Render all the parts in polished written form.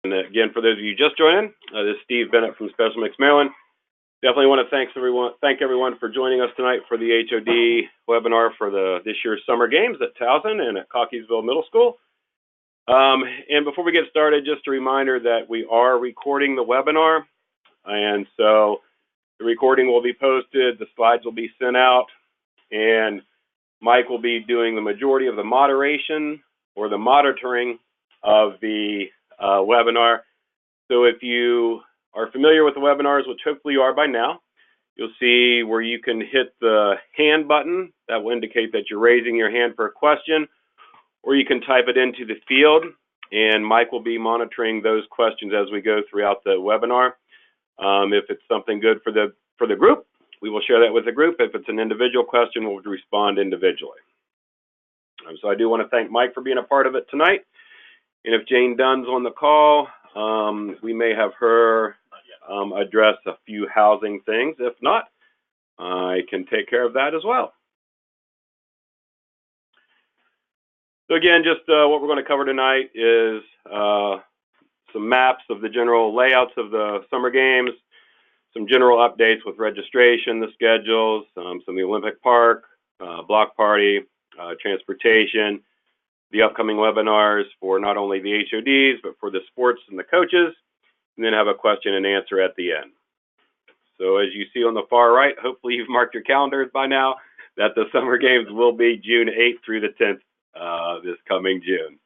And again, for those of you just joining, this is Steve Bennett from Special Mix, Maryland. Definitely want to thank everyone for joining us tonight for the HOD webinar for this year's summer games at Towson and at Cockeysville Middle School. And before we get started, just a reminder that we are recording the webinar, and so the recording will be posted, the slides will be sent out, and Mike will be doing the majority of the moderation or the monitoring of the webinar. So if you are familiar with the webinars, which hopefully you are by now, you'll see where you can hit the hand button. That will indicate that you're raising your hand for a question, or you can type it into the field, and Mike will be monitoring those questions as we go throughout the webinar. If it's something good for the group, we will share that with the group. If it's an individual question, we'll respond individually. So I do want to thank Mike for being a part of it tonight. And if Jane Dunn's on the call, we may have her address a few housing things. If not, I can take care of that as well. So again, just what we're going to cover tonight is some maps of the general layouts of the summer games, some general updates with registration, the schedules, some of the Olympic Park, block party, transportation, the upcoming webinars for not only the HODs, but for the sports and the coaches, and then have a question and answer at the end. So as you see on the far right, hopefully you've marked your calendars by now, that the summer games will be June 8th through the 10th this coming June.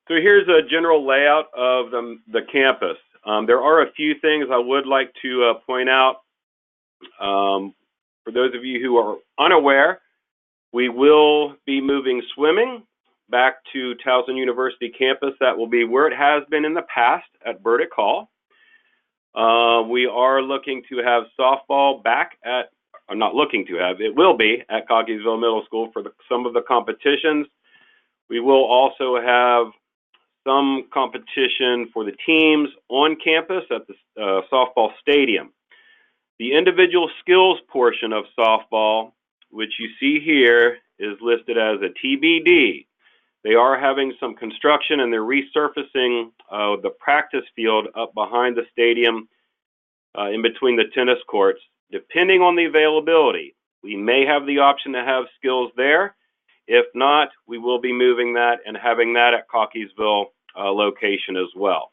So here's a general layout of the campus. There are a few things I would like to point out. For those of you who are unaware, we will be moving swimming back to Towson University campus. That will be where it has been in the past at Burdick Hall. We are looking to have softball back at, I'm not looking to have, it will be at Cockeysville Middle School for some of the competitions. We will also have some competition for the teams on campus at the softball stadium. The individual skills portion of softball, which you see here, is listed as a TBD. They are having some construction and they're resurfacing the practice field up behind the stadium in between the tennis courts. Depending on the availability, we may have the option to have skills there. If not, we will be moving that and having that at Cockeysville location as well.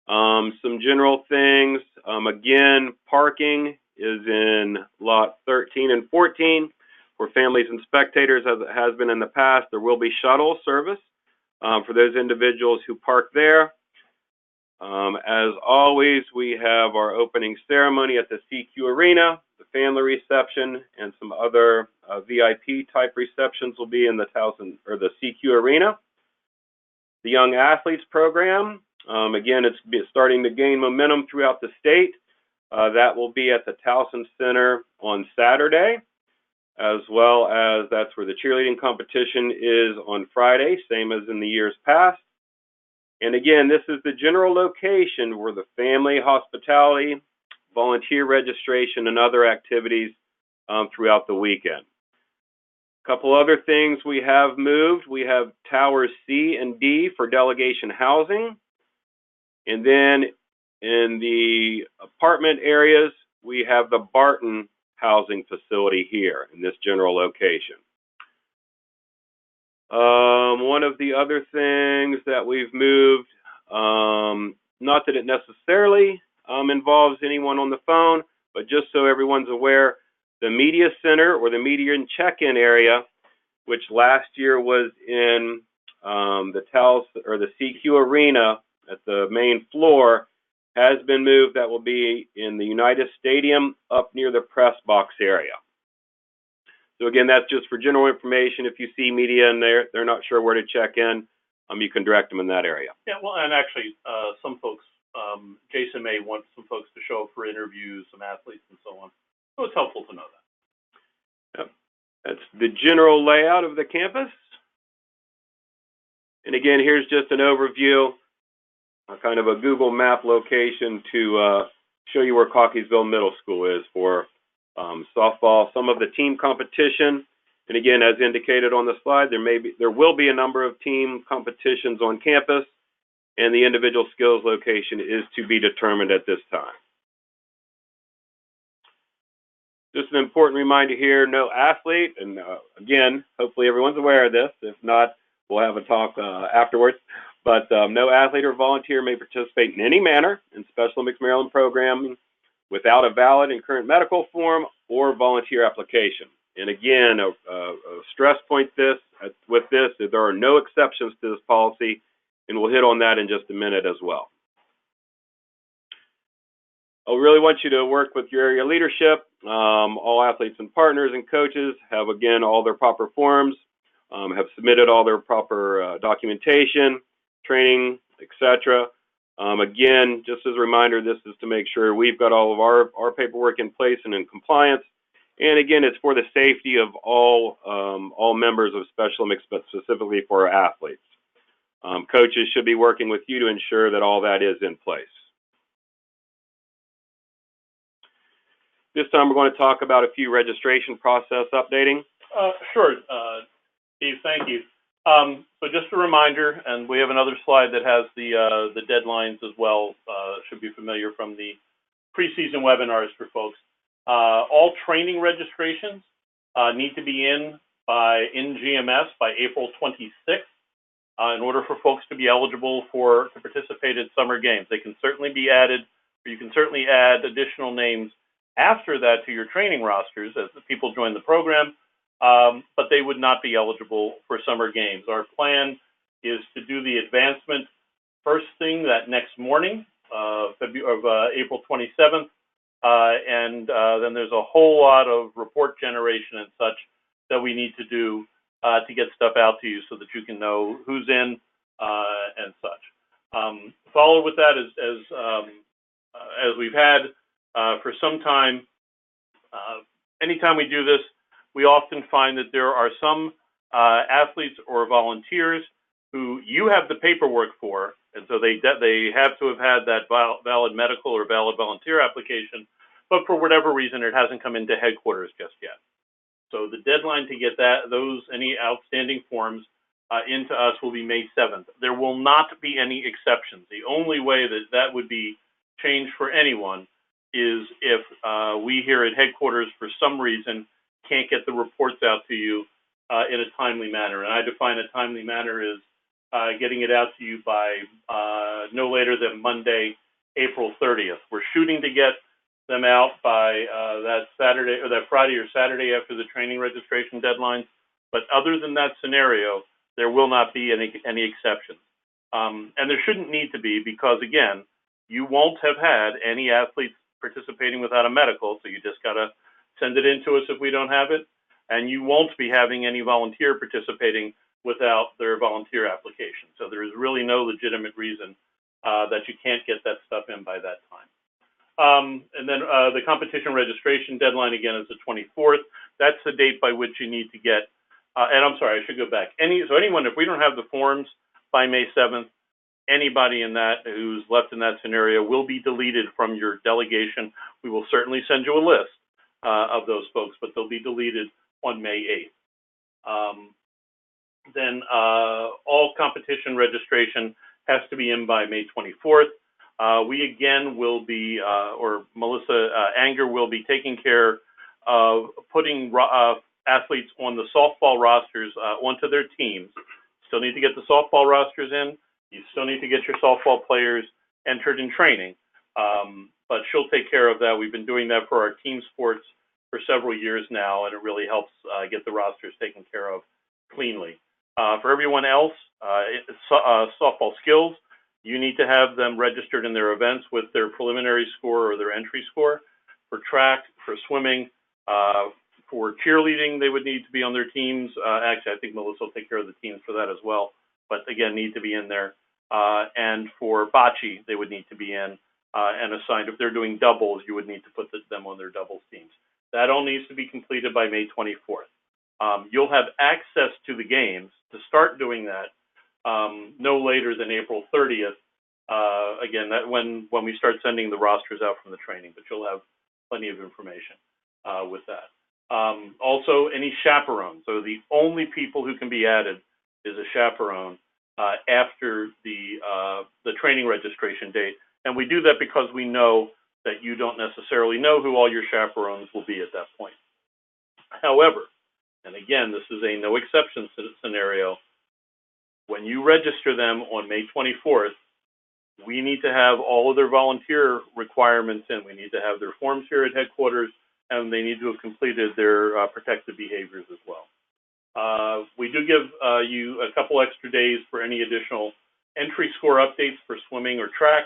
Some general things, again, parking is in lot 13 and 14 for families and spectators, as it has been in the past. There will be shuttle service for those individuals who park there. As always, we have our opening ceremony at the CQ Arena, the family reception, and some other VIP type receptions will be in the Towson or the CQ Arena. The Young Athletes program, again, it's starting to gain momentum throughout the state. That will be at the Towson Center on Saturday, as well as that's where the cheerleading competition is on Friday, same as in the years past. And again, this is the general location where the family hospitality, volunteer registration, and other activities throughout the weekend. A couple other things we have moved. We have towers C and D for delegation housing. And then in the apartment areas, we have the Barton housing facility here in this general location. One of the other things that we've moved, not that it necessarily involves anyone on the phone, but just so everyone's aware, the media center or the media and check-in area, which last year was in the CQ Arena at the main floor, has been moved. That will be in the United Stadium up near the press box area. So again, that's just for general information. If you see media in there, they're not sure where to check in, you can direct them in that area. Yeah, well, and actually, some folks, Jason may want some folks to show up for interviews, some athletes and so on. So it's helpful to know that. Yep. That's the general layout of the campus. And again, here's just an overview, kind of a Google map location to show you where Cockeysville Middle School is for softball, some of the team competition, And again, as indicated on the slide, there will be a number of team competitions on campus, and the individual skills location is to be determined at this time. Just an important reminder here, no athlete, and again, hopefully everyone's aware of this. If not, we'll have a talk afterwards. But no athlete or volunteer may participate in any manner in Special Olympics Maryland programming without a valid and current medical form or volunteer application. And again, a stress point with this is there are no exceptions to this policy, and we'll hit on that in just a minute as well. I really want you to work with your area leadership. All athletes and partners and coaches have, again, all their proper forms, have submitted all their proper documentation, training, etc. Again, just as a reminder, this is to make sure we've got all of our paperwork in place and in compliance. And again, it's for the safety of all members of Special Olympics, but specifically for our athletes. Coaches should be working with you to ensure that all that is in place. This time we're going to talk about a few registration process updating. Sure, Steve, thank you. So just a reminder, and we have another slide that has the deadlines as well. Should be familiar from the preseason webinars for folks. All training registrations need to be in GMS by April 26th in order for folks to be eligible to participate in summer games. They can certainly be added, or you can certainly add additional names after that to your training rosters as the people join the program, but they would not be eligible for summer games. Our plan is to do the advancement first thing that next morning April 27th, and then there's a whole lot of report generation and such that we need to do to get stuff out to you so that you can know who's in and such. Follow with that as we've had for some time. Anytime we do this, we often find that there are some athletes or volunteers who you have the paperwork for, and so they have to have had that valid medical or valid volunteer application, but for whatever reason it hasn't come into headquarters just yet. So the deadline to get any outstanding forms into us will be May 7th. There will not be any exceptions. The only way that would be changed for anyone is if we here at headquarters, for some reason, can't get the reports out to you in a timely manner. And I define a timely manner as getting it out to you by no later than Monday, April 30th. We're shooting to get them out by that Friday or Saturday after the training registration deadlines. But other than that scenario, there will not be any exceptions. And there shouldn't need to be, because again, you won't have had any athletes participating without a medical, so you just got to send it in to us if we don't have it, and you won't be having any volunteer participating without their volunteer application. So there is really no legitimate reason that you can't get that stuff in by that time. And then the competition registration deadline, again, is the 24th. That's the date by which you need to get, and I'm sorry, I should go back. So anyone, if we don't have the forms by May 7th, anybody who's left in that scenario will be deleted from your delegation. We will certainly send you a list of those folks, but they'll be deleted on May 8th. Then all competition registration has to be in by May 24th. We again will be, or Melissa Anger will be taking care of putting athletes on the softball rosters onto their teams. Still need to get the softball rosters in. You still need to get your softball players entered in training, but she'll take care of that. We've been doing that for our team sports for several years now, and it really helps get the rosters taken care of cleanly. For everyone else, softball skills, you need to have them registered in their events with their preliminary score or their entry score. For track, for swimming, for cheerleading, they would need to be on their teams. Actually, I think Melissa will take care of the teams for that as well, but again, need to be in there. And for bocce, they would need to be in and assigned. If they're doing doubles, you would need to put them on their doubles teams. That all needs to be completed by May 24th. You'll have access to the games to start doing that no later than April 30th. Again, that when we start sending the rosters out from the training, but you'll have plenty of information with that. Also, any chaperone. So the only people who can be added is a chaperone after the training registration date. And we do that because we know that you don't necessarily know who all your chaperones will be at that point. However, and again, this is a no exception scenario, when you register them on May 24th, we need to have all of their volunteer requirements in. We need to have their forms here at headquarters, and they need to have completed their protective behaviors as well. We do give you a couple extra days for any additional entry score updates for swimming or track.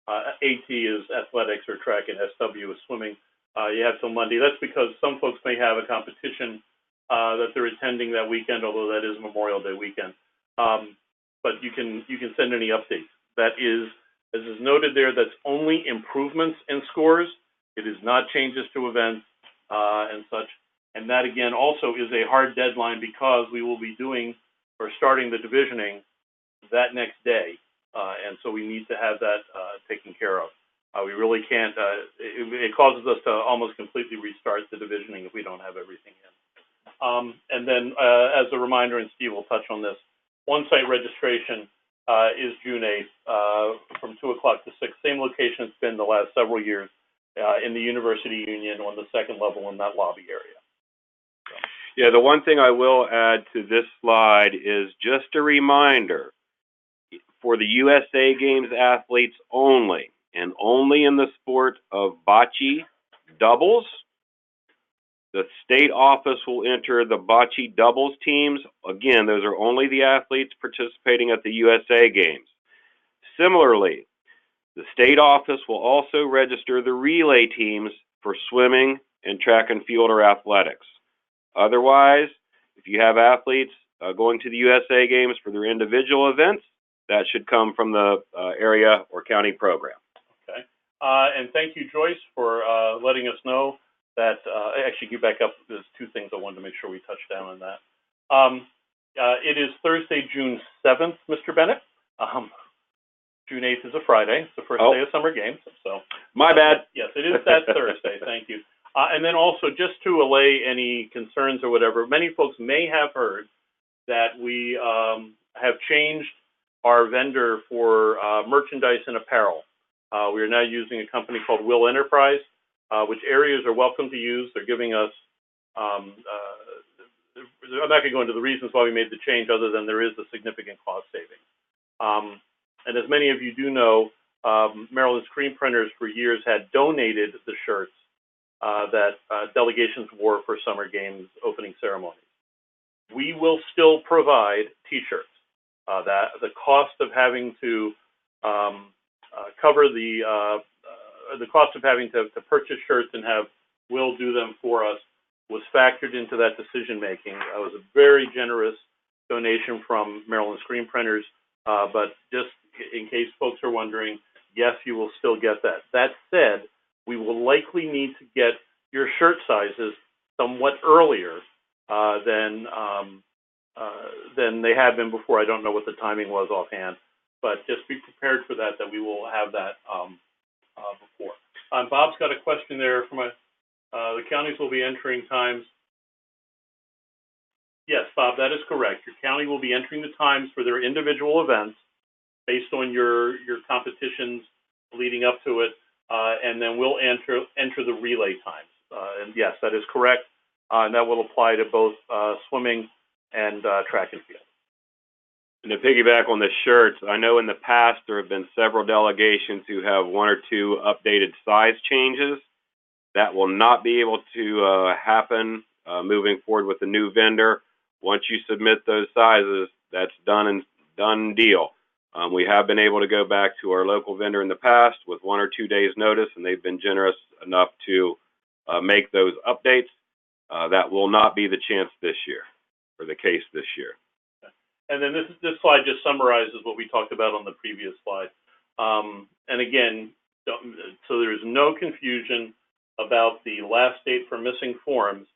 AT is athletics or track, and SW is swimming. You have till Monday. That's because some folks may have a competition that they're attending that weekend, although that is Memorial Day weekend. But you can send any updates. That is, as is noted there, that's only improvements in scores. It is not changes to events and such. And that, again, also is a hard deadline because we will be doing or starting the divisioning that next day. And so we need to have that taken care of. We really can't, it causes us to almost completely restart the divisioning if we don't have everything in. And then as a reminder, and Steve will touch on this, on-site registration is June 8th from 2 o'clock to 6. Same location it's been the last several years in the University Union on the second level in that lobby area. Yeah, the one thing I will add to this slide is just a reminder for the USA Games athletes only, and only in the sport of bocce doubles, the state office will enter the bocce doubles teams. Again, those are only the athletes participating at the USA Games. Similarly, the state office will also register the relay teams for swimming and track and field or athletics. Otherwise, if you have athletes going to the USA Games for their individual events, that should come from the area or county program. Okay. And thank you, Joyce, for letting us know that, actually, get back up. There's two things I wanted to make sure we touched down on that. It is Thursday, June 7th, Mr. Bennett. June 8th is a Friday. It's the first day of summer games. So my bad. Yes, it is that Thursday. Thank you. And then also, just to allay any concerns or whatever, many folks may have heard that we have changed our vendor for merchandise and apparel. We are now using a company called Will Enterprise, which areas are welcome to use. They're giving us, I'm not going to go into the reasons why we made the change other than there is a significant cost savings. And as many of you do know, Maryland Screen Printers for years had donated the shirts that delegations wore for summer games opening ceremonies. We will still provide T-shirts. That the cost of having to cover the cost of having to purchase shirts and have Will do them for us was factored into that decision making. That was a very generous donation from Maryland Screen Printers, but just in case folks are wondering, yes, you will still get that. That said, we will likely need to get your shirt sizes somewhat earlier than they have been before. I don't know what the timing was offhand, but just be prepared for that we will have that before. Bob's got a question there from the counties will be entering times. Yes, Bob, that is correct. Your county will be entering the times for their individual events based on your competitions leading up to it, and then we'll enter the relay times. And yes, that is correct, and that will apply to both swimming and track and field. And to piggyback on the shirts, I know in the past there have been several delegations who have one or two updated size changes. That will not be able to happen moving forward with the new vendor. Once you submit those sizes, that's done deal. We have been able to go back to our local vendor in the past with 1 or 2 days notice, and they've been generous enough to make those updates. That will not be the chance this year, or the case this year. And then this slide just summarizes what we talked about on the previous slide. And again, so there's no confusion about the last date for missing forms.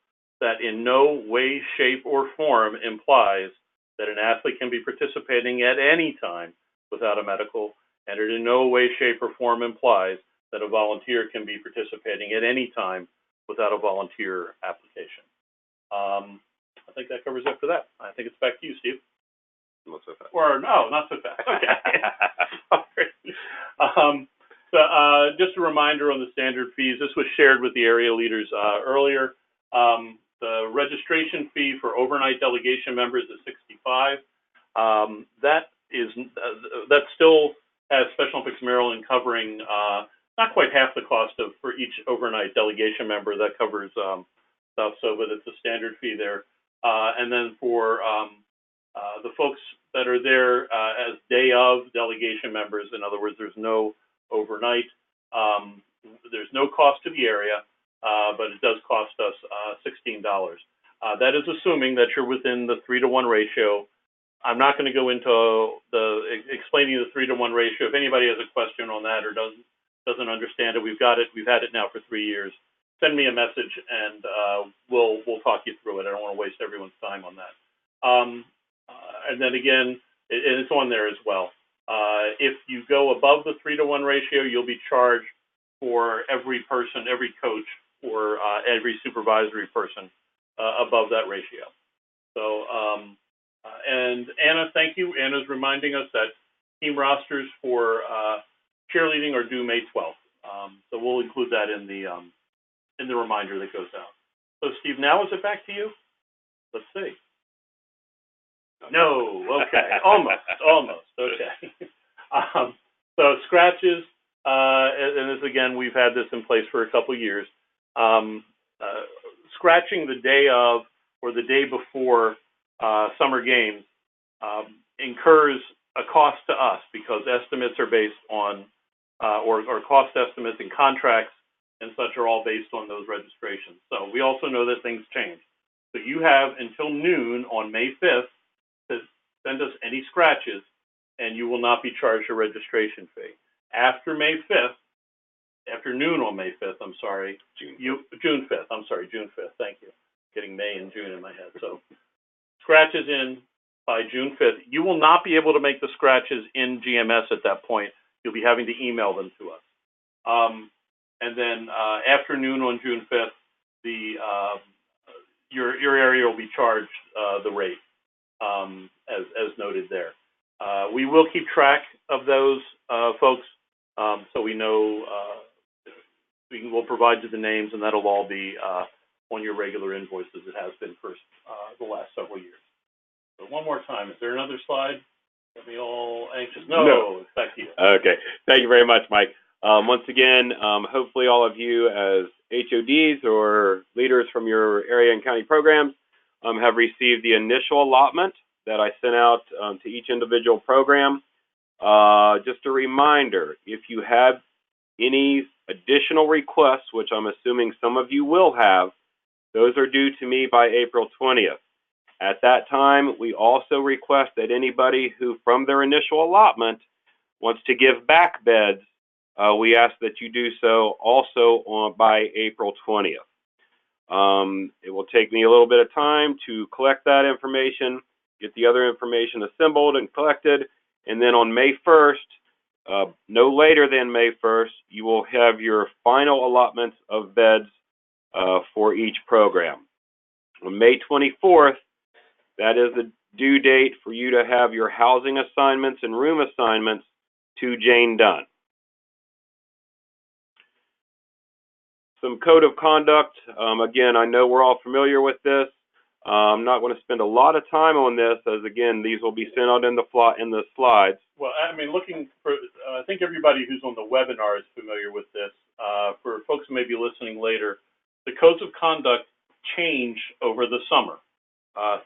That in no way, shape, or form implies that an athlete can be participating at any time without a medical, and it in no way, shape, or form implies that a volunteer can be participating at any time without a volunteer application. I think that covers it for that. I think it's back to you, Steve. Not so fast. Or no, not so fast. Okay. Just a reminder on the standard fees. This was shared with the area leaders earlier. The registration fee for overnight delegation members is $65. That still has Special Olympics Maryland covering not quite half the cost for each overnight delegation member. That covers stuff. But it's a standard fee there. And then for the folks that are there as day of delegation members, in other words, there's no overnight, there's no cost to the area, but it does cost us $16. That is assuming that you're within the 3-to-1 ratio. I'm not going to go into explaining the 3-to-1 ratio. If anybody has a question on that or doesn't understand it, we've got it. We've had it now for 3 years. Send me a message and we'll talk you through it. I don't want to waste everyone's time on that. And then again, it's on there as well. If you go above the 3-to-1 ratio, you'll be charged for every person, every coach, or every supervisory person above that ratio. So, and Anna, thank you. Anna's reminding us that team rosters for cheerleading are due May 12th. So we'll include that in the reminder that goes out. So Steve, now is it back to you? Let's see. No, okay, almost, okay. So scratches, and this again, we've had this in place for a couple years. Scratching the day of or the day before summer games incurs a cost to us because estimates are based on, or cost estimates and contracts and such are all based on those registrations. So we also know that things change. So you have until noon on May 5th to send us any scratches, and you will not be charged a registration fee. After May 5th, after noon on May 5th, I'm sorry, June 5th, I'm sorry, June 5th, thank you. Getting May and June in my head. So scratches in by June 5th. You will not be able to make the scratches in GMS at that point. You'll be having to email them to us. And then after noon on June 5th, your area will be charged the rate. As noted there. We will keep track of those folks, so we know we'll provide you the names, and that'll all be on your regular invoices. It has been for the last several years. So one more time, is there another slide? Got me all anxious. No, back to you. Okay, thank you very much, Mike. Once again, hopefully all of you as HODs or leaders from your area and county programs have received the initial allotment that I sent out to each individual program. Just a reminder, if you have any additional requests, which I'm assuming some of you will have, those are due to me by April 20th. At that time, we also request that anybody who from their initial allotment wants to give back beds, we ask that you do so also by April 20th. It will take me a little bit of time to collect that information, get the other information assembled and collected, and then on May 1st, no later than May 1st, you will have your final allotments of beds for each program. On May 24th, that is the due date for you to have your housing assignments and room assignments to Jane Dunn. Some code of conduct. Again, I know we're all familiar with this. I'm not going to spend a lot of time on this, as again, these will be sent out in the slides. Well, I mean, looking for, I think everybody who's on the webinar is familiar with this. For folks who may be listening later, the codes of conduct change over the summer.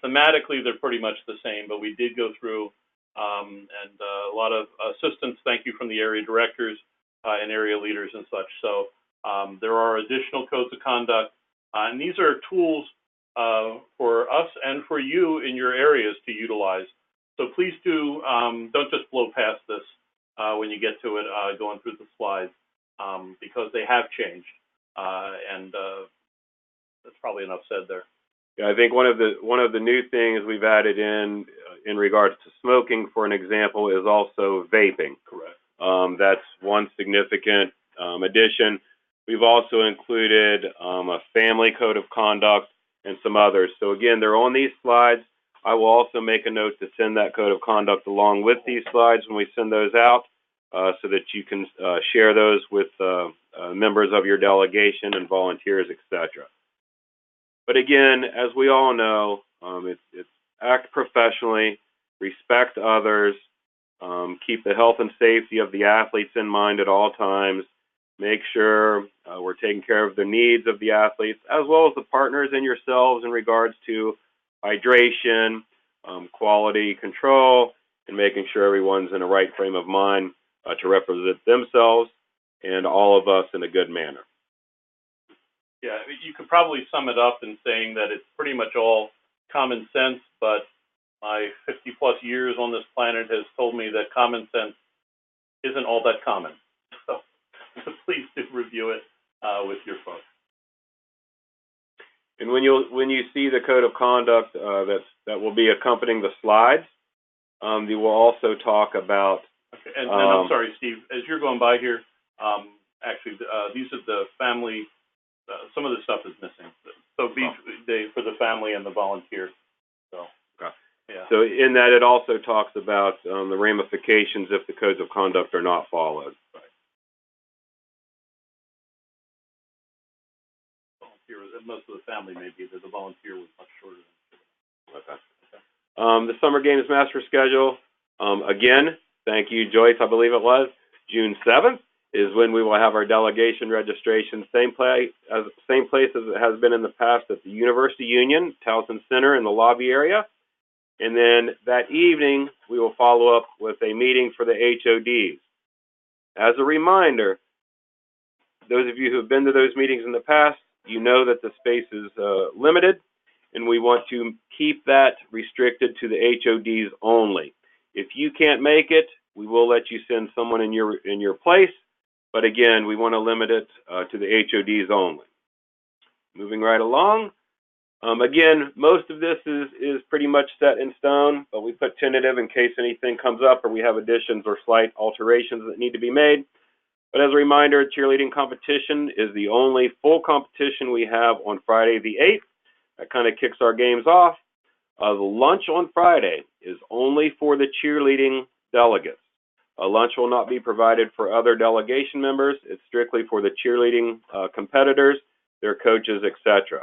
Thematically, they're pretty much the same, but we did go through and a lot of assistance. Thank you from the area directors and area leaders and such. So there are additional codes of conduct, and these are tools for us and for you in your areas to utilize. So please do, don't just blow past this when you get to it, going through the slides, because they have changed, and that's probably enough said there. Yeah, I think one of the new things we've added in regards to smoking, for an example, is also vaping. Correct. That's one significant addition. We've also included a family code of conduct and some others. So again, they're on these slides. I will also make a note to send that code of conduct along with these slides when we send those out, so that you can share those with members of your delegation and volunteers, etc. But again, as we all know, it's act professionally, respect others, keep the health and safety of the athletes in mind at all times, make sure we're taking care of the needs of the athletes, as well as the partners and yourselves in regards to hydration, quality control, and making sure everyone's in the right frame of mind to represent themselves and all of us in a good manner. Yeah, you could probably sum it up in saying that it's pretty much all common sense, but my 50-plus years on this planet has told me that common sense isn't all that common. So please do review it with your folks. And when you see the code of conduct that will be accompanying the slides, they will also talk about. Okay, and I'm sorry, Steve, as you're going by here, actually, these are the family. Some of the stuff is missing. So for the family and the volunteer. So. Okay. Yeah. So in that, it also talks about the ramifications if the codes of conduct are not followed. Right. Volunteer, most of the family maybe, but the volunteer was much shorter than. Okay. The Summer Games Master Schedule, again, thank you, Joyce, I believe it was, June 7th is when we will have our delegation registration, same place as it has been in the past at the University Union, Towson Center in the lobby area. And then that evening, we will follow up with a meeting for the HODs. As a reminder, those of you who have been to those meetings in the past, you know that the space is limited, and we want to keep that restricted to the HODs only. If you can't make it, we will let you send someone in your place, but again, we want to limit it to the HODs only. Moving right along. Again, most of this is pretty much set in stone, but we put tentative in case anything comes up or we have additions or slight alterations that need to be made. But as a reminder, cheerleading competition is the only full competition we have on Friday the 8th. That kind of kicks our games off. The lunch on Friday is only for the cheerleading delegates. Lunch will not be provided for other delegation members. It's strictly for the cheerleading competitors, their coaches, etc.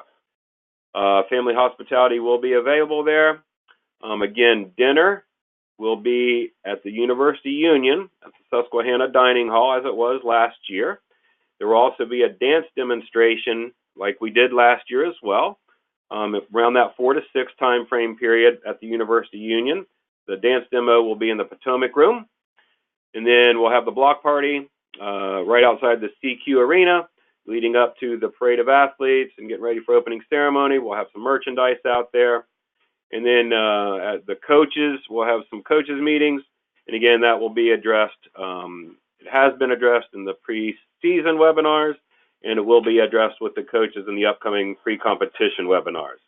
Family hospitality will be available there. Again, dinner will be at the University Union at the Susquehanna Dining Hall as it was last year. There will also be a dance demonstration like we did last year as well, around that 4 to 6 time frame period at the University Union. The dance demo will be in the Potomac Room. And then we'll have the block party right outside the CQ Arena, leading up to the Parade of Athletes and getting ready for opening ceremony. We'll have some merchandise out there. And then at the coaches, we'll have some coaches meetings. And again, that will be addressed. It has been addressed in the pre-season webinars, and it will be addressed with the coaches in the upcoming pre-competition webinars.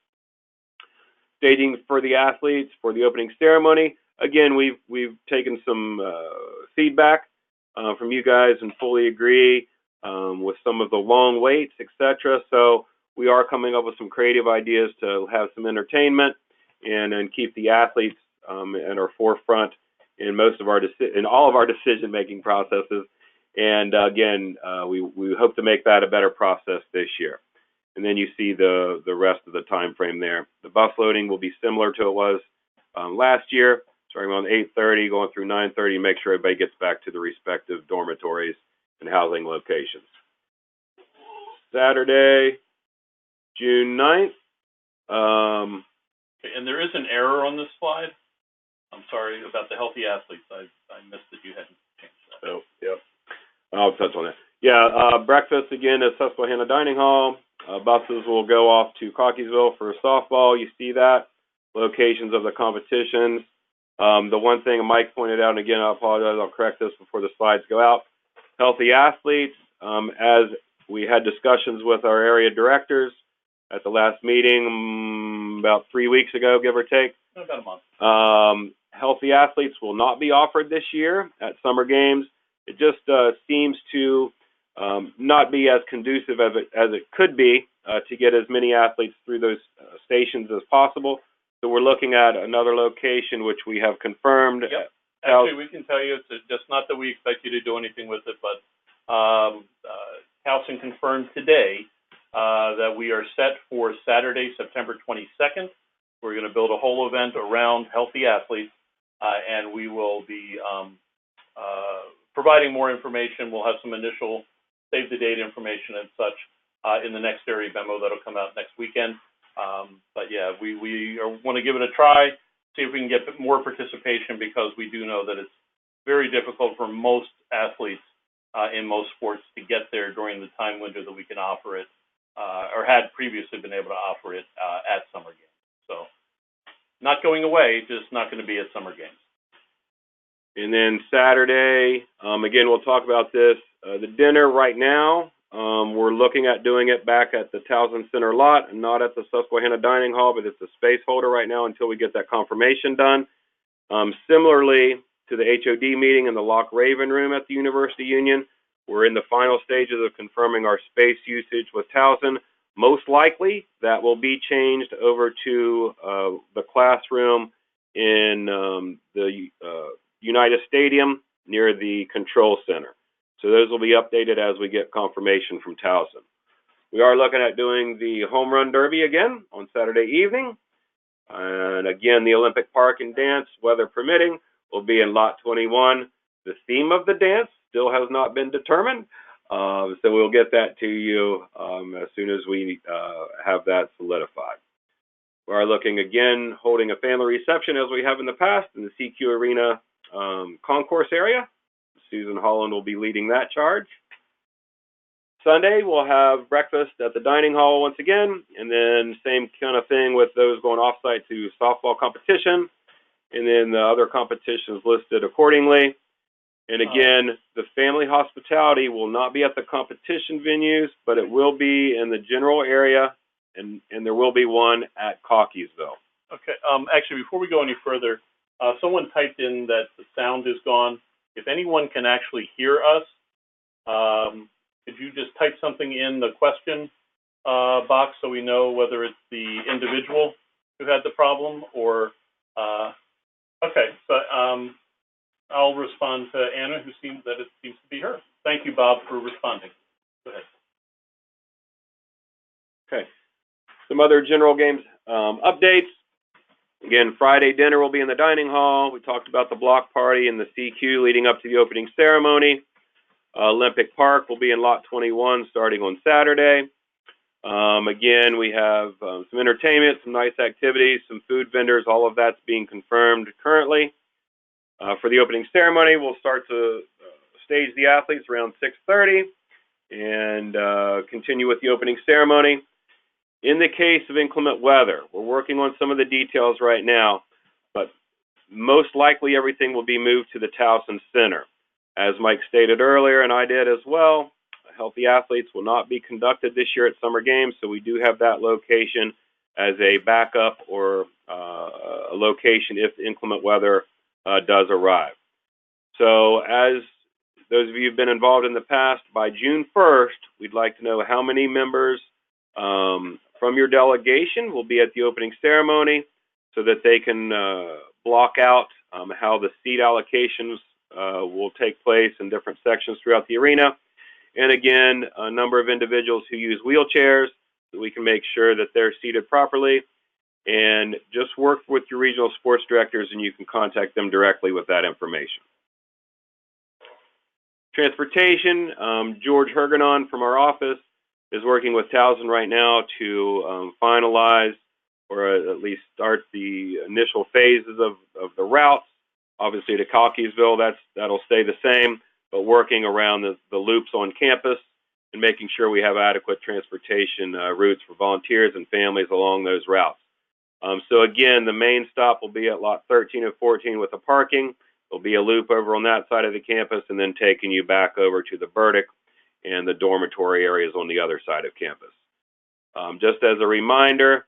Staging for the athletes for the opening ceremony. Again, we've taken some feedback from you guys and fully agree with some of the long waits, etc. So we are coming up with some creative ideas to have some entertainment and keep the athletes at our forefront in most of our all of our decision-making processes. And again, we hope to make that a better process this year. And then you see the rest of the time frame there. The bus loading will be similar to it was last year, starting around 8:30, going through 9:30, make sure everybody gets back to the respective dormitories and housing locations. Saturday, June 9th. And there is an error on this slide. I'm sorry about the healthy athletes. I missed that you hadn't changed that. Oh, yep. I'll touch on that. Yeah, breakfast again at Susquehanna Dining Hall. Buses will go off to Cockeysville for softball. You see that. Locations of the competitions. The one thing Mike pointed out, and again, I apologize, I'll correct this before the slides go out. Healthy athletes, as we had discussions with our area directors at the last meeting about 3 weeks ago, give or take. About a month. Healthy athletes will not be offered this year at Summer Games. It just seems to not be as conducive as it could be to get as many athletes through those stations as possible. So we're looking at another location, which we have confirmed. Yep. Actually, we can tell you, it's just not that we expect you to do anything with it, but Towson confirmed today that we are set for Saturday, September 22nd. We're going to build a whole event around healthy athletes, and we will be providing more information. We'll have some initial save the date information and such in the next area memo that'll come out next weekend. But yeah, we want to give it a try, see if we can get more participation, because we do know that it's very difficult for most athletes in most sports to get there during the time window that we can offer it, or had previously been able to offer it at summer games. So not going away, just not going to be at summer games. And then Saturday, again, we'll talk about this. The dinner right now, we're looking at doing it back at the Towson Center lot and not at the Susquehanna Dining Hall, but it's a space holder right now until we get that confirmation done. Similarly to the HOD meeting in the Loch Raven room at the University Union, we're in the final stages of confirming our space usage with Towson. Most likely, that will be changed over to the classroom in the United Stadium near the control center. So those will be updated as we get confirmation from Towson. We are looking at doing the home run derby again on Saturday evening. And again, the Olympic Park and dance, weather permitting, will be in Lot 21. The theme of the dance still has not been determined. So we'll get that to you as soon as we have that solidified. We are looking again, holding a family reception as we have in the past in the CQ Arena concourse area. Susan Holland will be leading that charge. Sunday, we'll have breakfast at the dining hall once again, and then same kind of thing with those going off-site to softball competition, and then the other competitions listed accordingly. And again, the family hospitality will not be at the competition venues, but it will be in the general area, and there will be one at Cockeysville. Okay. Actually, before we go any further, someone typed in that the sound is gone. If anyone can actually hear us, could you just type something in the question box so we know whether it's the individual who had the problem or, okay, so I'll respond to Anna, who seems that it seems to be her. Thank you, Bob, for responding. Go ahead. Okay. Some other general games updates. Again, Friday dinner will be in the dining hall. We talked about the block party and the CQ leading up to the opening ceremony. Olympic Park will be in Lot 21 starting on Saturday. Again, we have some entertainment, some nice activities, some food vendors. All of that's being confirmed currently. For the opening ceremony, we'll start to stage the athletes around 6:30 and continue with the opening ceremony. In the case of inclement weather, we're working on some of the details right now, but most likely everything will be moved to the Towson Center. As Mike stated earlier, and I did as well, healthy athletes will not be conducted this year at Summer Games, so we do have that location as a backup or a location if inclement weather does arrive. So as those of you who've been involved in the past, by June 1st, we'd like to know how many members from your delegation will be at the opening ceremony so that they can block out how the seat allocations will take place in different sections throughout the arena. And again, a number of individuals who use wheelchairs, so we can make sure that they're seated properly. And just work with your regional sports directors and you can contact them directly with that information. Transportation, George Hergenon from our office is working with Towson right now to finalize or at least start the initial phases of the routes. Obviously to Cockeysville, that'll stay the same, but working around the loops on campus and making sure we have adequate transportation routes for volunteers and families along those routes. So again, the main stop will be at lot 13 and 14 with the parking. There'll be a loop over on that side of the campus and then taking you back over to the Burdick and the dormitory areas on the other side of campus. Just as a reminder,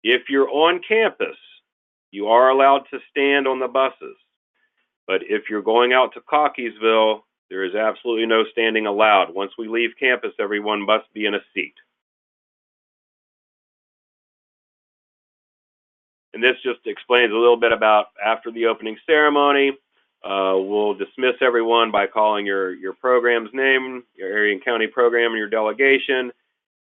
if you're on campus, you are allowed to stand on the buses. But if you're going out to Cockeysville, There is absolutely no standing allowed. Once we leave campus, everyone must be in a seat. And this just explains a little bit about after the opening ceremony. We'll dismiss everyone by calling your program's name, your area and county program, and your delegation.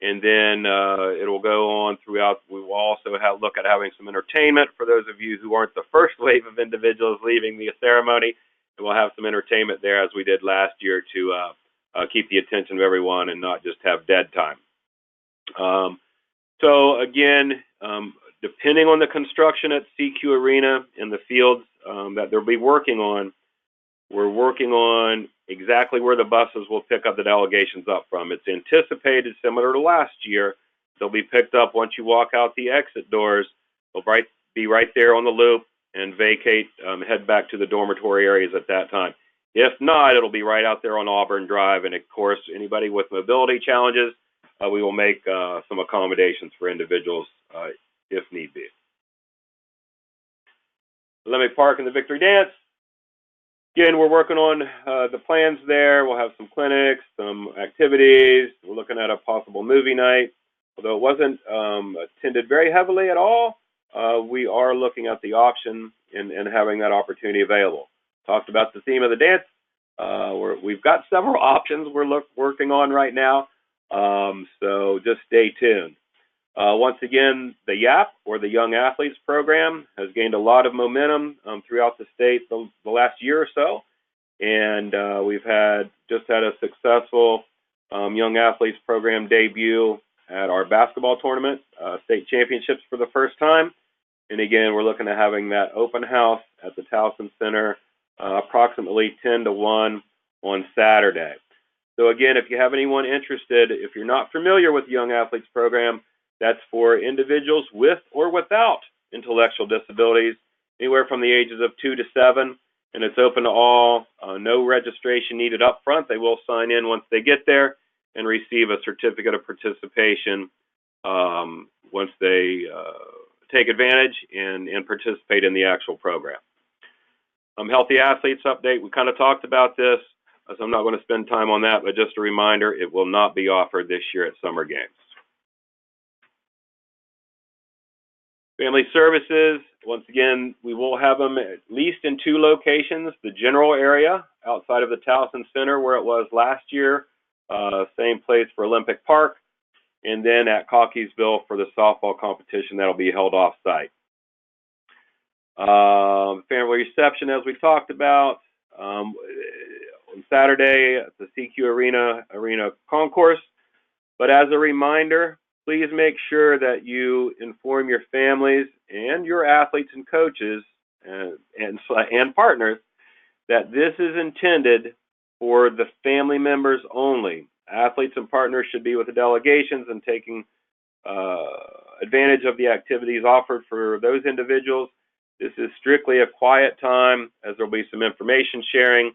And then it will go on throughout. We will also look at having some entertainment for those of you who aren't the first wave of individuals leaving the ceremony. And we'll have some entertainment there as we did last year to keep the attention of everyone and not just have dead time. So again, depending on the construction at CQ Arena and the fields that they'll be working on, we're working on exactly where the buses will pick up the delegations up from. It's anticipated, similar to last year, they'll be picked up once you walk out the exit doors. They'll be right there on the loop and vacate, head back to the dormitory areas at that time. If not, it'll be right out there on Auburn Drive. And of course, anybody with mobility challenges, we will make some accommodations for individuals if need be. Olympic Park and the Victory Dance. Again, we're working on the plans there. We'll have some clinics, some activities. We're looking at a possible movie night. Although it wasn't attended very heavily at all, we are looking at the option and having that opportunity available. Talked about the theme of the dance. We've got several options we're working on right now, so just stay tuned. Once again, the YAP, or the Young Athletes Program, has gained a lot of momentum throughout the state the last year or so, and we've just had a successful Young Athletes Program debut at our basketball tournament, state championships for the first time. And again, we're looking at having that open house at the Towson Center approximately 10 to 1 on Saturday. So again, if you have anyone interested, if you're not familiar with the Young Athletes Program, that's for individuals with or without intellectual disabilities, anywhere from the ages of 2 to 7, and it's open to all. No registration needed up front. They will sign in once they get there and receive a certificate of participation once they take advantage and participate in the actual program. Healthy Athletes Update, we kind of talked about this, so I'm not going to spend time on that, but just a reminder, it will not be offered this year at Summer Games. Family Services, once again, we will have them at least in 2 locations, the general area outside of the Towson Center where it was last year, same place for Olympic Park, and then at Cockeysville for the softball competition that'll be held off-site. Family Reception, as we talked about, on Saturday at the CQ Arena Concourse. But as a reminder, please make sure that you inform your families and your athletes and coaches and partners that this is intended for the family members only. Athletes and partners should be with the delegations and taking advantage of the activities offered for those individuals. This is strictly a quiet time, as there will be some information sharing,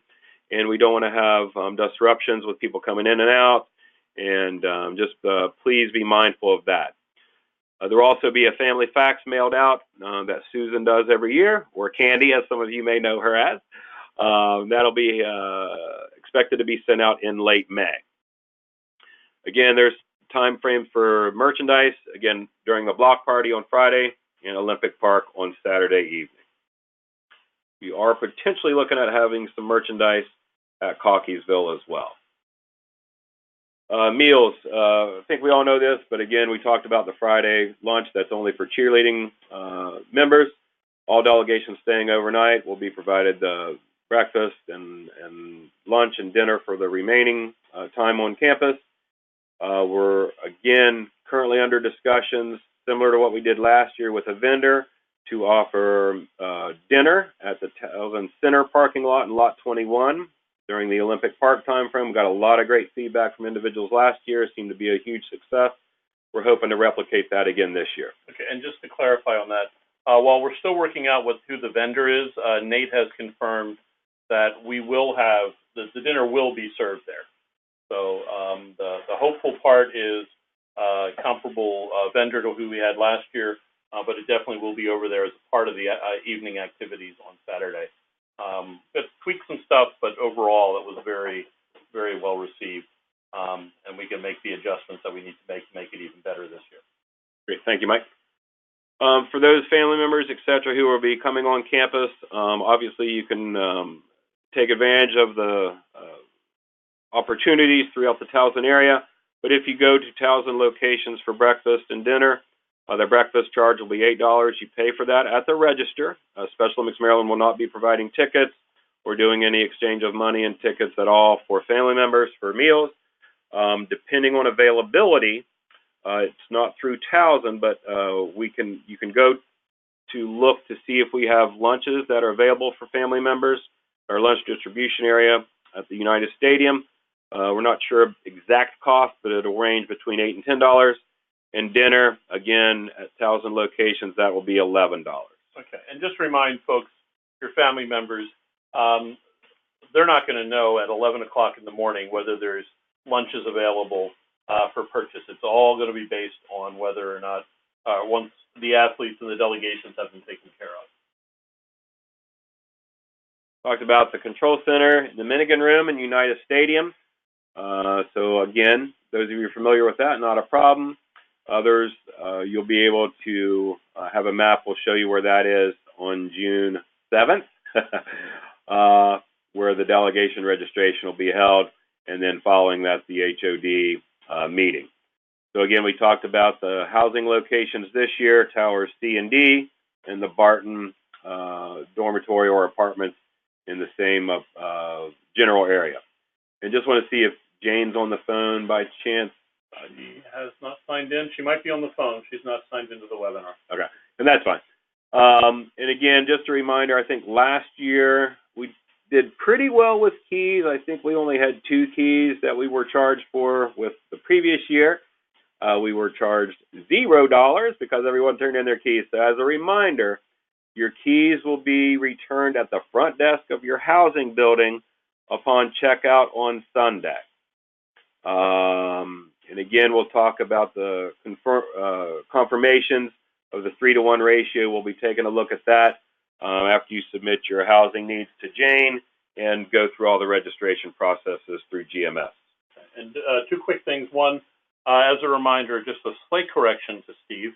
and we don't want to have disruptions with people coming in and out. And just please be mindful of that. There will also be a family fax mailed out that Susan does every year, or Candy, as some of you may know her as. That'll be expected to be sent out in late May. Again, there's time frames for merchandise, again, during the block party on Friday and Olympic Park on Saturday evening. We are potentially looking at having some merchandise at Cockeysville as well. Meals, I think we all know this, but again, we talked about the Friday lunch that's only for cheerleading members. All delegations staying overnight will be provided breakfast and lunch and dinner for the remaining time on campus. We're, again, currently under discussions, similar to what we did last year with a vendor, to offer dinner at the Towson Center parking lot in Lot 21 during the Olympic Park timeframe. We got a lot of great feedback from individuals last year. It seemed to be a huge success. We're hoping to replicate that again this year. Okay, and just to clarify on that, while we're still working out who the vendor is, Nate has confirmed that we will have, the dinner will be served there. So the hopeful part is comparable vendor to who we had last year, but it definitely will be over there as a part of the evening activities on Saturday. It tweaked some stuff, but overall it was very, very well received. And we can make the adjustments that we need to make it even better this year. Great, thank you, Mike. For those family members, et cetera, who will be coming on campus, obviously you can take advantage of the opportunities throughout the Towson area. But if you go to Towson locations for breakfast and dinner, their breakfast charge will be $8. You pay for that at the register. Special Olympics Maryland will not be providing tickets or doing any exchange of money and tickets at all for family members for meals. Depending on availability, it's not through Towson, but you can go to look to see if we have lunches that are available for family members. Our lunch distribution area at the United Stadium. We're not sure of exact cost, but it'll range between $8 and $10. And dinner, again, at Towson locations, that will be $11. Okay, and just remind folks, your family members, they're not going to know at 11 o'clock in the morning whether there's lunches available for purchase. It's all going to be based on whether or not once the athletes and the delegations have been taken care of. Talked about the control center, the Minigan Room in United Stadium. So again, those of you familiar with that, not a problem. Others, you'll be able to have a map. We'll show you where that is on June 7th, where the delegation registration will be held, and then following that, the HOD meeting. So again, we talked about the housing locations this year, Towers C and D, and the Barton dormitory or apartments in the same general area. And just want to see if Jane's on the phone by chance. She has not signed in. She might be on the phone. She's not signed into the webinar. Okay, and that's fine. And again, just a reminder, I think last year we did pretty well with keys. I think we only had 2 keys that we were charged for. With the previous year, we were charged $0 because everyone turned in their keys. So as a reminder, your keys will be returned at the front desk of your housing building upon checkout on Sunday. And again, we'll talk about the confirmations of the 3-to-1 ratio. We'll be taking a look at that after you submit your housing needs to Jane and go through all the registration processes through GMS. And 2 quick things. One, as a reminder, just a slight correction to Steve.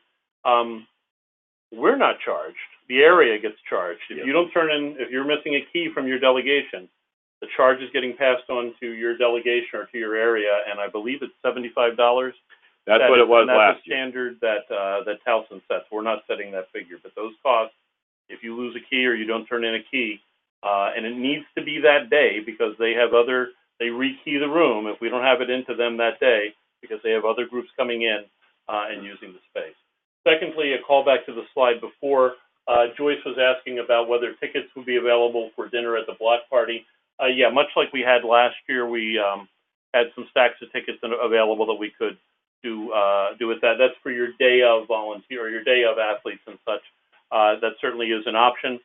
We're not charged. The area gets charged. If you don't turn in, if you're missing a key from your delegation, the charge is getting passed on to your delegation or to your area, and I believe it's $75. That's what it was last year. That's the standard that Towson sets. We're not setting that figure, but those costs, if you lose a key or you don't turn in a key, and it needs to be that day because they rekey the room if we don't have it into them that day because they have other groups coming in and using the space. Secondly, a callback to the slide before, Joyce was asking about whether tickets would be available for dinner at the block party. Yeah, much like we had last year, we had some stacks of tickets available that we could do with that. That's for your day of volunteer or your day of athletes and such. That certainly is an option.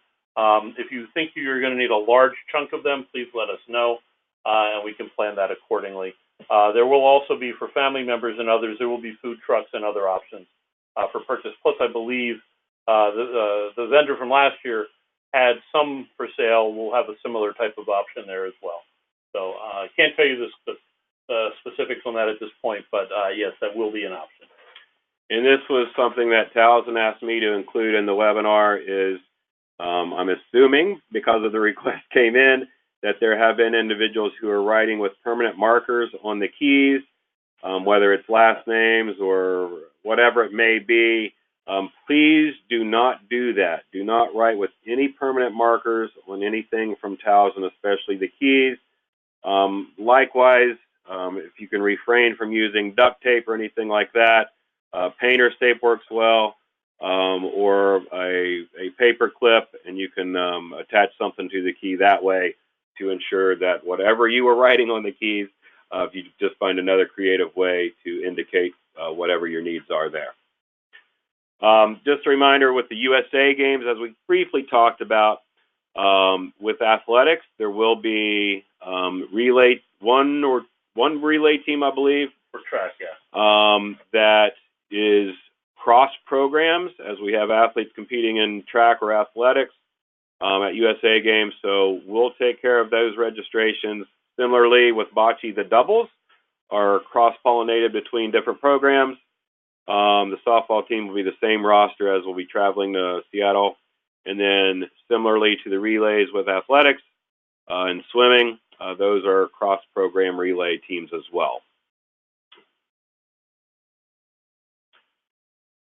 If you think you're going to need a large chunk of them, please let us know, and we can plan that accordingly. There will also be, for family members and others, there will be food trucks and other options for purchase. Plus, I believe the vendor from last year had some for sale. We'll have a similar type of option there as well. So I can't tell you the specifics on that at this point, but yes, that will be an option. And this was something that Towson asked me to include in the webinar is, I'm assuming, because of the request came in, that there have been individuals who are writing with permanent markers on the keys, whether it's last names or whatever it may be. Please do not do that. Do not write with any permanent markers on anything from Towson, especially the keys. Likewise, if you can refrain from using duct tape or anything like that, painter's tape works well, or a paper clip, and you can attach something to the key that way to ensure that whatever you were writing on the keys, if you just find another creative way to indicate whatever your needs are there. Just a reminder with the USA games, as we briefly talked about, with athletics, there will be one relay team, I believe, for track, yeah, that is cross programs, as we have athletes competing in track or athletics. at USA games. So we'll take care of those registrations. Similarly, with bocce, the doubles are cross-pollinated between different programs. The softball team will be the same roster as will be traveling to Seattle. And then similarly to the relays with athletics and swimming, those are cross-program relay teams as well.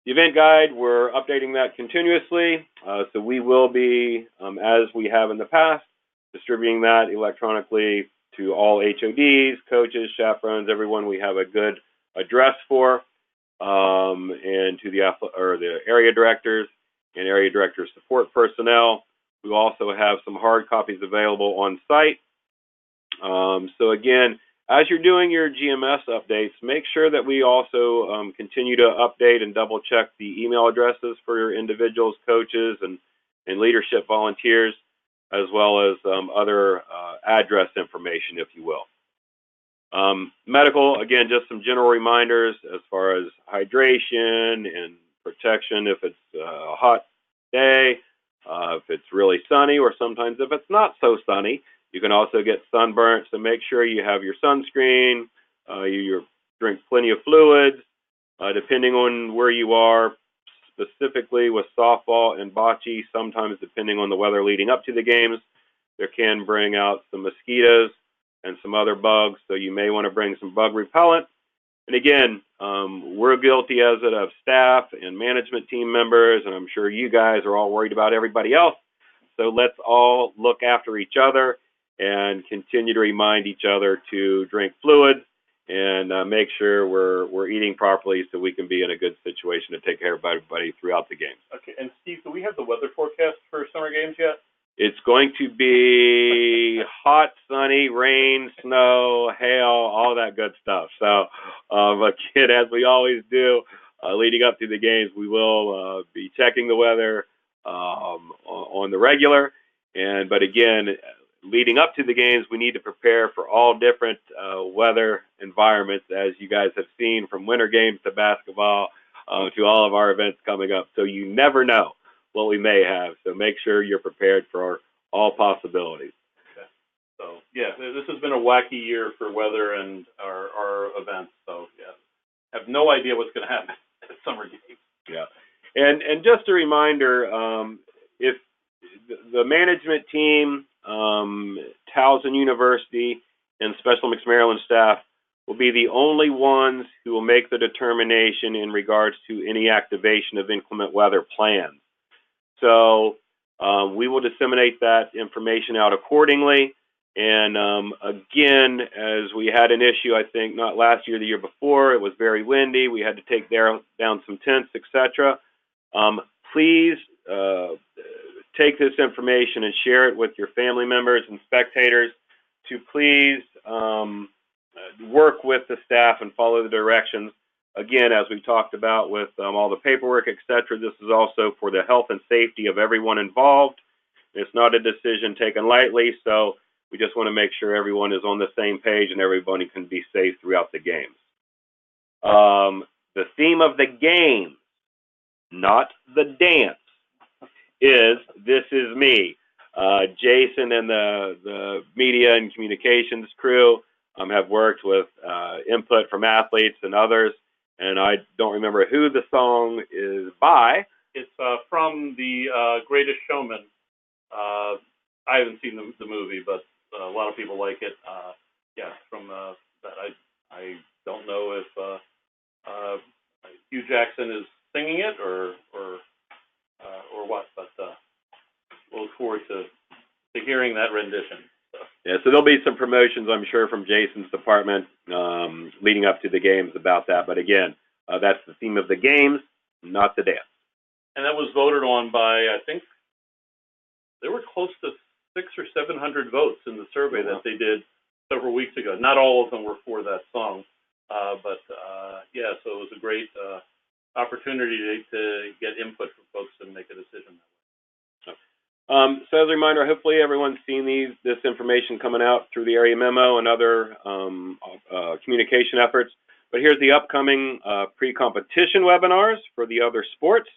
The event guide, we're updating that continuously. So we will be, as we have in the past, distributing that electronically to all HODs, coaches, chaperones, everyone we have a good address for, and to the area directors and area director support personnel. We also have some hard copies available on site. So again, as you're doing your GMS updates, make sure that we also continue to update and double check the email addresses for your individuals, coaches, and leadership volunteers, as well as other address information, if you will. Medical, again, just some general reminders as far as hydration and protection if it's a hot day, if it's really sunny, or sometimes if it's not so sunny. You can also get sunburnt, so make sure you have your sunscreen, you drink plenty of fluids, depending on where you are, specifically with softball and bocce, sometimes depending on the weather leading up to the games, there can bring out some mosquitoes and some other bugs, so you may want to bring some bug repellent. And again, we're guilty as it of staff and management team members, and I'm sure you guys are all worried about everybody else, so let's all look after each other and continue to remind each other to drink fluids and make sure we're eating properly so we can be in a good situation to take care of everybody throughout the games. Okay, and Steve, do we have the weather forecast for summer games yet? It's going to be hot, sunny, rain, snow, hail, all that good stuff. So, again, as we always do, leading up to the games, we will be checking the weather on the regular. But again, leading up to the games, we need to prepare for all different weather environments, as you guys have seen, from winter games to basketball to all of our events coming up. So you never know what we may have. So make sure you're prepared for all possibilities. Okay. So, yeah, this has been a wacky year for weather and our events. So, yeah, I have no idea what's going to happen at summer games. Yeah. And just a reminder, if the management team, Towson University, and Special Mix Maryland staff will be the only ones who will make the determination in regards to any activation of inclement weather plans. So we will disseminate that information out accordingly. And again, as we had an issue, I think not last year, the year before, it was very windy. We had to take down some tents, etc. Please take this information and share it with your family members and spectators to please work with the staff and follow the directions. Again, as we talked about with all the paperwork, etc., this is also for the health and safety of everyone involved. It's not a decision taken lightly, so we just want to make sure everyone is on the same page and everybody can be safe throughout the games. The theme of the game, not the dance, is This Is Me. Jason and the media and communications crew have worked with input from athletes and others, and I don't remember who the song is by. It's from The Greatest Showman. I haven't seen the movie, but a lot of people like it. Yeah, from that. I don't know if Hugh Jackson is singing it or what, but we'll look forward to hearing that rendition. So. Yeah, so there'll be some promotions, I'm sure, from Jason's department leading up to the games about that. But again, that's the theme of the games, not the dance. And that was voted on by, I think, there were close to 600 or 700 votes in the survey that they did several weeks ago. Not all of them were for that song, but yeah, so it was a great opportunity to get input from folks and make a decision that way. So as a reminder, hopefully everyone's seen this information coming out through the area memo and other communication efforts. But here's the upcoming pre-competition webinars for the other sports.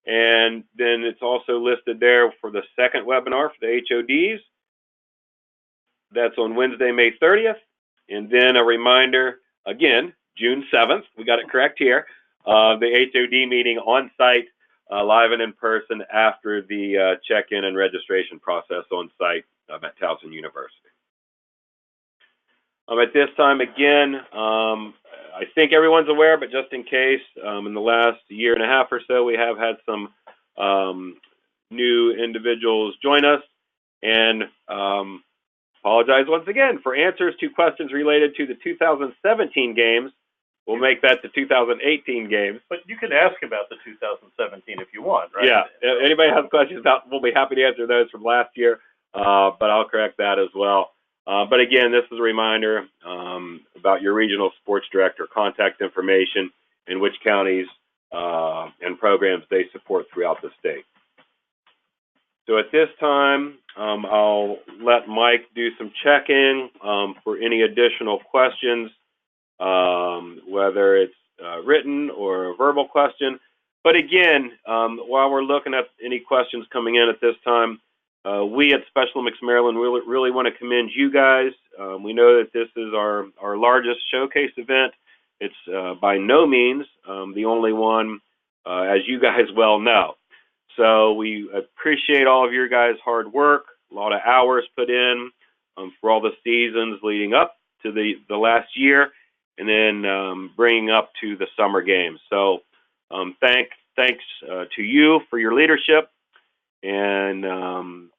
And then it's also listed there for the second webinar for the HODs. That's on Wednesday, May 30th. And then a reminder, again, June 7th, we got it correct here, the HOD meeting on site, live and in person after the check-in and registration process on site at Towson University. At this time, again, I think everyone's aware, but just in case, in the last year and a half or so, we have had some new individuals join us, and apologize once again for answers to questions related to the 2017 games. We'll make that the 2018 games. But you can ask about the 2017 if you want, right? Yeah, if anybody has questions, we'll be happy to answer those from last year, but I'll correct that as well. But again, this is a reminder about your regional sports director contact information and which counties and programs they support throughout the state. So at this time, I'll let Mike do some check-in for any additional questions, whether it's written or a verbal question. But again, while we're looking at any questions coming in at this time, we at Special Olympics Maryland really want to commend you guys. We know that this is our largest showcase event. It's by no means the only one, as you guys well know. So we appreciate all of your guys' hard work, a lot of hours put in for all the seasons leading up to the last year, and then bringing up to the summer games. So thanks to you for your leadership. And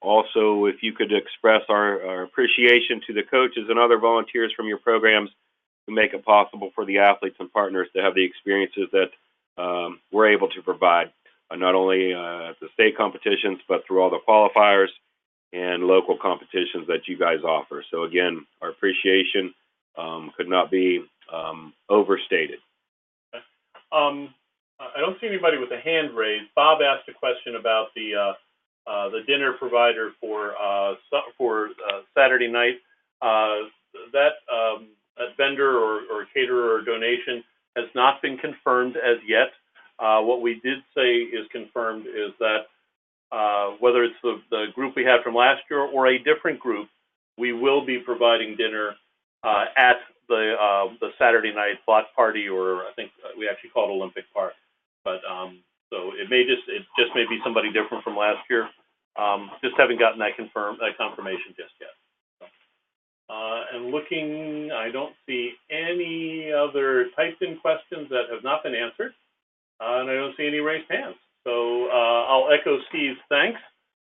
also, if you could express our appreciation to the coaches and other volunteers from your programs who make it possible for the athletes and partners to have the experiences that we're able to provide, not only at the state competitions, but through all the qualifiers and local competitions that you guys offer. So again, our appreciation could not be overstated. I don't see anybody with a hand raised. Bob asked a question about the dinner provider for Saturday night. That vendor or caterer or donation has not been confirmed as yet. What we did say is confirmed is that whether it's the group we had from last year or a different group, we will be providing dinner at the Saturday night block party, or I think we actually call it Olympic Park. But so it just may be somebody different from last year. Just haven't gotten that confirmation just yet. So, and looking, I don't see any other typed in questions that have not been answered, and I don't see any raised hands. So I'll echo Steve's thanks.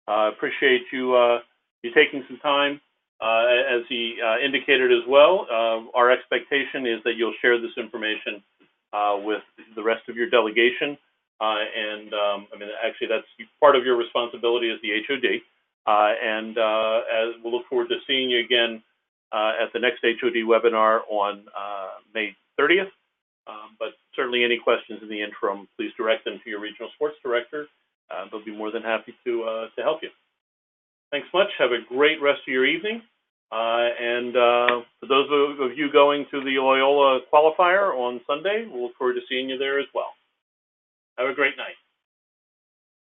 Appreciate you taking some time. As he indicated as well, our expectation is that you'll share this information with the rest of your delegation. I mean, actually, that's part of your responsibility as the HOD. As we'll look forward to seeing you again at the next HOD webinar on May 30th. But certainly any questions in the interim, please direct them to your regional sports director. They'll be more than happy to help you. Thanks much. Have a great rest of your evening. For those of you going to the Loyola qualifier on Sunday, we'll look forward to seeing you there as well. Have a great night.